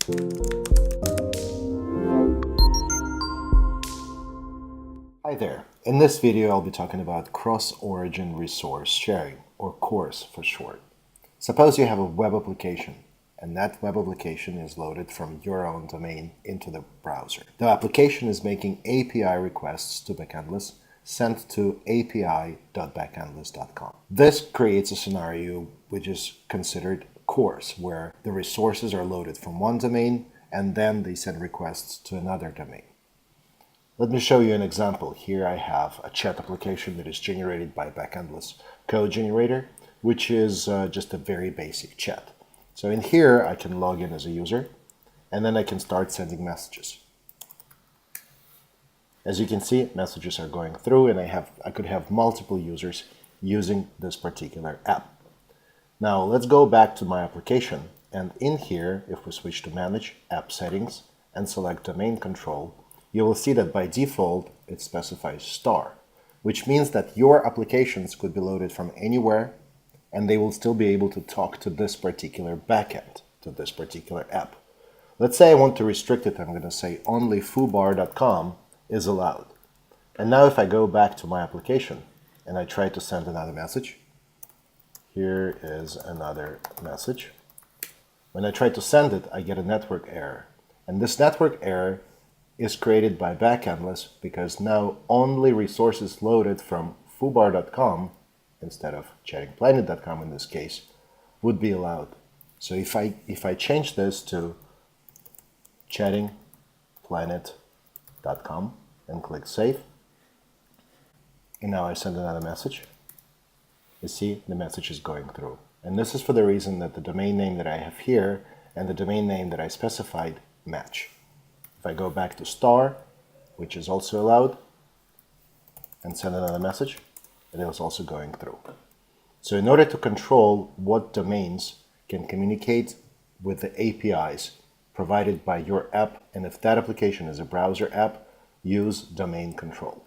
Hi there. In this video, I'll be talking about cross-origin resource sharing, or CORS for short. Suppose you have a web application, and that web application is loaded from your own domain into the browser. The application is making API requests to Backendless sent to api.backendless.com. This creates a scenario which is considered CORS, where the resources are loaded from one domain and then they send requests to another domain. Let me show you an example. Here I have a chat application that is generated by Backendless code generator, which is just a very basic chat. So in here, I can log in as a user, and then I can start sending messages. As you can see, messages are going through, and I could have multiple users using this particular app. Now let's go back to my application, and in here, if we switch to Manage, App Settings, and select Domain Control, you will see that by default it specifies star, which means that your applications could be loaded from anywhere and they will still be able to talk to this particular backend, to this particular app. Let's say I want to restrict it. I'm going to say only foobar.com is allowed. And now if I go back to my application and I try to send another message, here is another message. When I try to send it, I get a network error. And this network error is created by Backendless because now only resources loaded from foobar.com, instead of chattingplanet.com in this case, would be allowed. So if I change this to chattingplanet.com and click Save, and now I send another message, you see the message is going through. And this is for the reason that the domain name that I have here and the domain name that I specified match. If I go back to star, which is also allowed, and send another message, it is also going through. So in order to control what domains can communicate with the APIs provided by your app, and if that application is a browser app, use domain control.